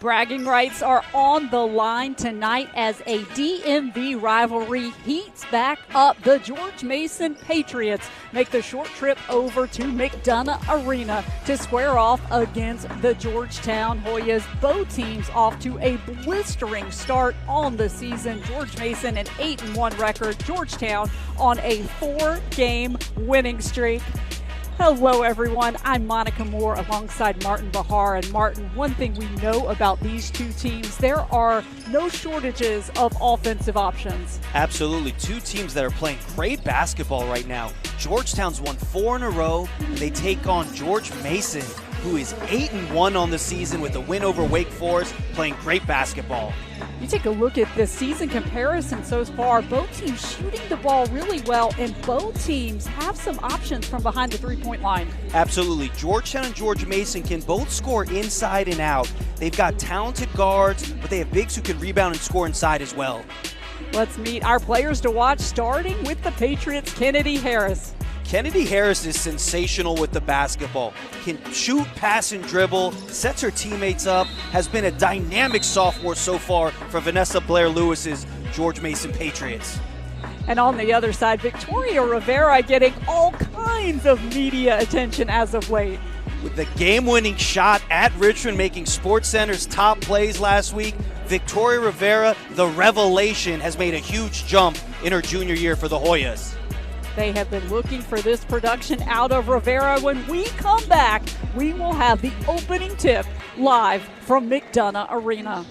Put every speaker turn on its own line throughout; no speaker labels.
Bragging rights are on the line tonight as a DMV rivalry heats back up. The George Mason Patriots make the short trip over to McDonough Arena to square off against the Georgetown Hoyas. Both teams off to a blistering start on the season. George Mason an 8-1 record. Georgetown on a 4-game winning streak. Hello, everyone. I'm Monica Moore alongside Martin Bahar. And Martin, one thing we know about these two teams, there are no shortages of offensive options.
Absolutely. Two teams that are playing great basketball right now. Georgetown's won 4 in a row, and they take on George Mason, who is 8-1 on the season with a win over Wake Forest, playing great basketball.
You take a look at the season comparison so far, both teams shooting the ball really well, and both teams have some options from behind the three-point line.
Absolutely. Georgetown and George Mason can both score inside and out. They've got talented guards, but they have bigs who can rebound and score inside as well.
Let's meet our players to watch, starting with the Patriots' Kennedy Harris.
Kennedy Harris is sensational with the basketball. Can shoot, pass, and dribble, sets her teammates up, has been a dynamic sophomore so far for Vanessa Blair-Lewis's George Mason Patriots.
And on the other side, Victoria Rivera getting all kinds of media attention as of late.
With the game-winning shot at Richmond making SportsCenter's top plays last week, Victoria Rivera, the revelation, has made a huge jump in her junior year for the Hoyas.
They have been looking for this production out of Rivera. When we come back, we will have the opening tip live from McDonough Arena.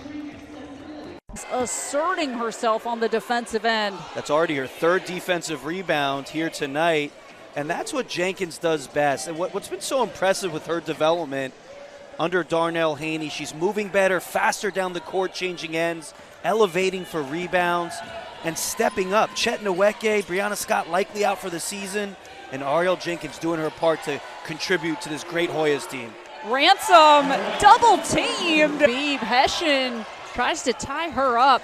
Asserting herself on the defensive end.
That's already her 3rd defensive rebound here tonight, and that's what Jenkins does best. And what's been so impressive with her development under Darnell Haney, she's moving better, faster down the court, changing ends, elevating for rebounds, and stepping up. Chet Nweke, Brianna Scott likely out for the season, and Ariel Jenkins doing her part to contribute to this great Hoyas team.
Ransom double-teamed. Beebe Hessian tries to tie her up.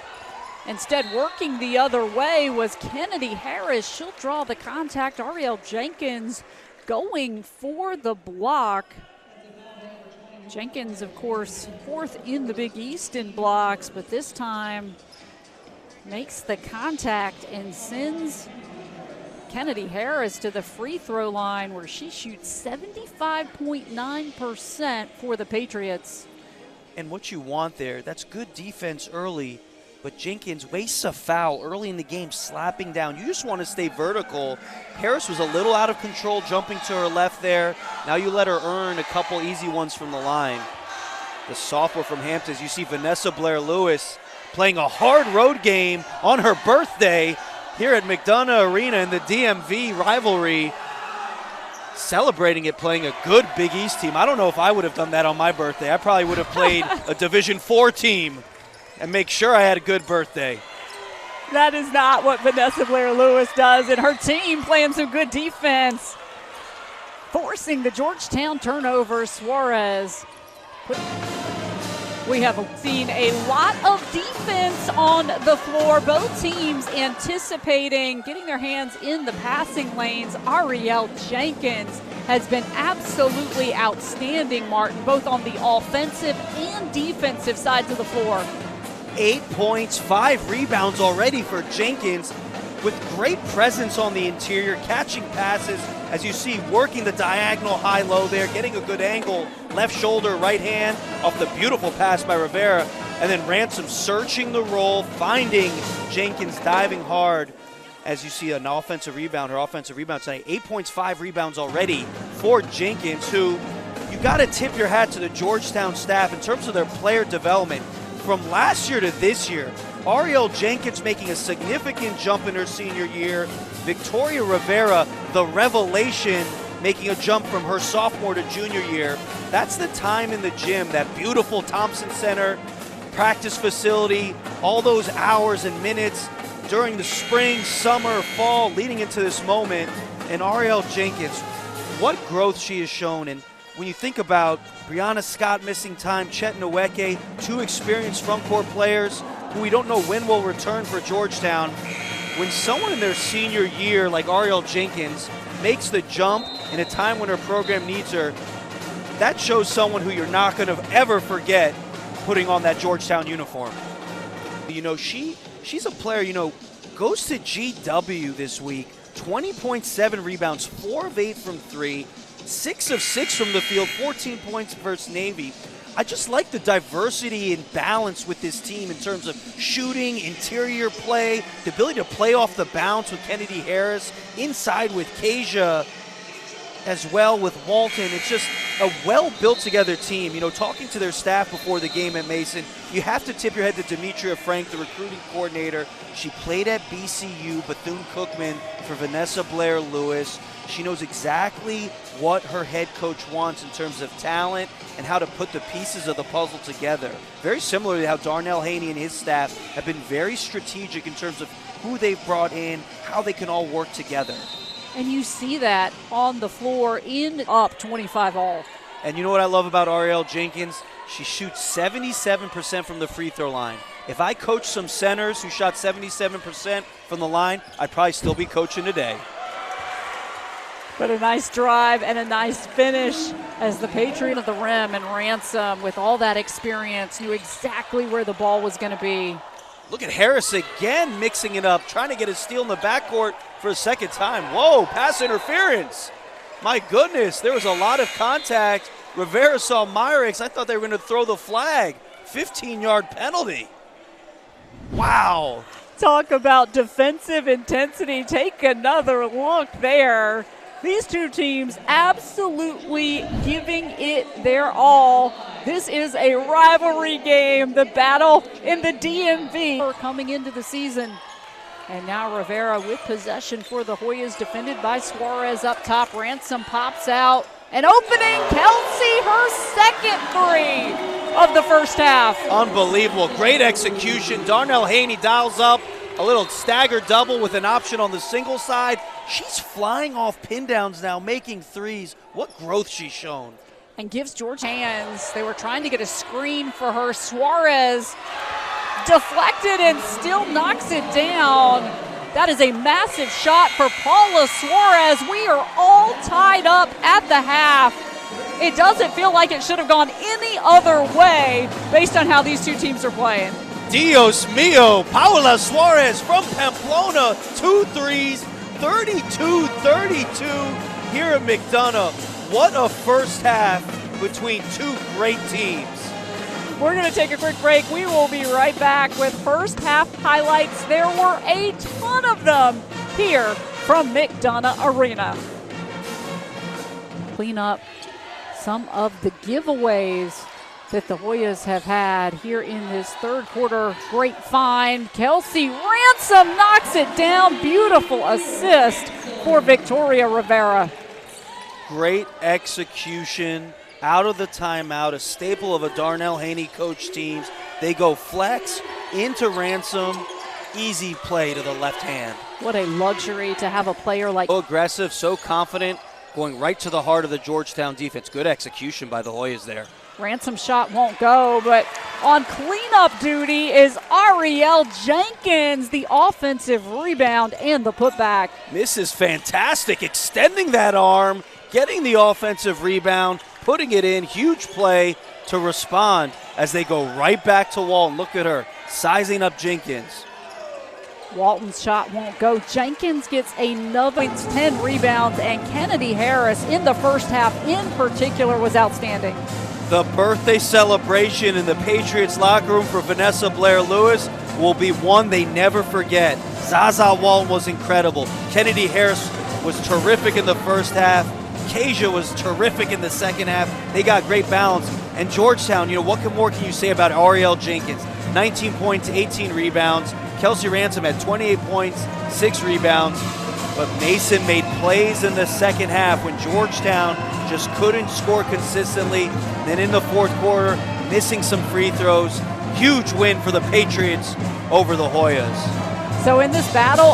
Instead, working the other way was Kennedy Harris. She'll draw the contact. Ariel Jenkins going for the block. Jenkins, of course, 4th in the Big East in blocks, but this time makes the contact and sends Kennedy Harris to the free throw line, where she shoots 75.9% for the Patriots.
And what you want there, that's good defense early, but Jenkins wastes a foul early in the game, slapping down. You just want to stay vertical. Harris was a little out of control, jumping to her left there. Now you let her earn a couple easy ones from the line. The sophomore from Hampton, as you see Vanessa Blair-Lewis playing a hard road game on her birthday here at McDonough Arena in the DMV rivalry. Celebrating it, playing a good Big East team. I don't know if I would have done that on my birthday. I probably would have played a Division IV team and make sure I had a good birthday.
That is not what Vanessa Blair-Lewis does, and her team playing some good defense, forcing the Georgetown turnover. Suarez. We have seen a lot of defense on the floor. Both teams anticipating getting their hands in the passing lanes. Ariel Jenkins has been absolutely outstanding, Martin, both on the offensive and defensive sides of the floor.
8 points, 5 rebounds already for Jenkins, with great presence on the interior, catching passes, as you see, working the diagonal high-low there, getting a good angle, left shoulder, right hand, off the beautiful pass by Rivera, and then Ransom searching the roll, finding Jenkins diving hard, as you see an offensive rebound, her offensive rebound tonight. 8 points, 5 rebounds already for Jenkins, who you got to tip your hat to the Georgetown staff in terms of their player development. From last year to this year, Ariel Jenkins making a significant jump in her senior year. Victoria Rivera, the revelation, making a jump from her sophomore to junior year. That's the time in the gym, that beautiful Thompson Center practice facility, all those hours and minutes during the spring, summer, fall, leading into this moment. And Ariel Jenkins, what growth she has shown. And when you think about Brianna Scott missing time, Chet Nweke, 2 experienced front-court players who we don't know when will return for Georgetown, when someone in their senior year like Ariel Jenkins makes the jump in a time when her program needs her, that shows someone who you're not going to ever forget putting on that Georgetown uniform. You know, she's a player, you know, goes to GW this week, 20.7 rebounds, 4 of 8 from 3, 6 of 6 from the field, 14 points versus Navy. I just like the diversity and balance with this team in terms of shooting, interior play, the ability to play off the bounce with Kennedy Harris, inside with Kasia, as well with Walton. It's just a well-built together team. You know, talking to their staff before the game at Mason, you have to tip your head to Demetria Frank, the recruiting coordinator. She played at BCU, Bethune-Cookman for Vanessa Blair-Lewis. She knows exactly what her head coach wants in terms of talent and how to put the pieces of the puzzle together. Very similar to how Darnell Haney and his staff have been very strategic in terms of who they've brought in, how they can all work together.
And you see that on the floor in up 25 all.
And you know what I love about Ariel Jenkins? She shoots 77% from the free throw line. If I coached some centers who shot 77% from the line, I'd probably still be coaching today.
But a nice drive and a nice finish as the Patriot of the rim, and Ransom, with all that experience, knew exactly where the ball was going to be.
Look at Harris again mixing it up, trying to get a steal in the backcourt for a second time. Whoa, pass interference. My goodness, there was a lot of contact. Rivera saw Myrex. I thought they were going to throw the flag. 15-yard penalty. Wow.
Talk about defensive intensity. Take another look there. These two teams absolutely giving it their all. This is a rivalry game, the battle in the DMV coming into the season. And now Rivera with possession for the Hoyas, defended by Suarez up top. Ransom pops out. An opening, Kelsey, her second three of the first half.
Unbelievable, great execution. Darnell Haney dials up a little stagger double with an option on the single side. She's flying off pin downs now, making threes. What growth she's shown.
And gives George hands. They were trying to get a screen for her. Suarez deflected and still knocks it down. That is a massive shot for Paula Suarez. We are all tied up at the half. It doesn't feel like it should have gone any other way based on how these two teams are playing.
Dios mío, Paula Suarez from Pamplona, 2 threes, 32-32 here at McDonough. What a first half between two great teams.
We're going to take a quick break. We will be right back with first half highlights. There were a ton of them here from McDonough Arena. Clean up some of the giveaways that the Hoyas have had here in this third quarter. Great find. Kelsey Ransom knocks it down. Beautiful assist for Victoria Rivera.
Great execution out of the timeout, a staple of a Darnell Haney coach teams. They go flex into Ransom. Easy play to the left hand.
What a luxury to have a player like.
So aggressive, so confident, going right to the heart of the Georgetown defense. Good execution by the Hoyas there.
Ransom shot won't go, but on cleanup duty is Ariel Jenkins, the offensive rebound and the putback.
This is fantastic, extending that arm, getting the offensive rebound, putting it in. Huge play to respond as they go right back to Walton. Look at her, sizing up Jenkins.
Walton's shot won't go. Jenkins gets another 10 rebounds, and Kennedy Harris in the first half in particular was outstanding.
The birthday celebration in the Patriots locker room for Vanessa Blair-Lewis will be one they never forget. Zaza Walton was incredible. Kennedy Harris was terrific in the first half. Kasia was terrific in the second half. They got great balance. And Georgetown, you know, what more can you say about Ariel Jenkins? 19 points, 18 rebounds. Kelsey Ransom had 28 points, 6 rebounds. But Mason made plays in the second half when Georgetown just couldn't score consistently. Then in the fourth quarter, missing some free throws. Huge win for the Patriots over the Hoyas.
So in this battle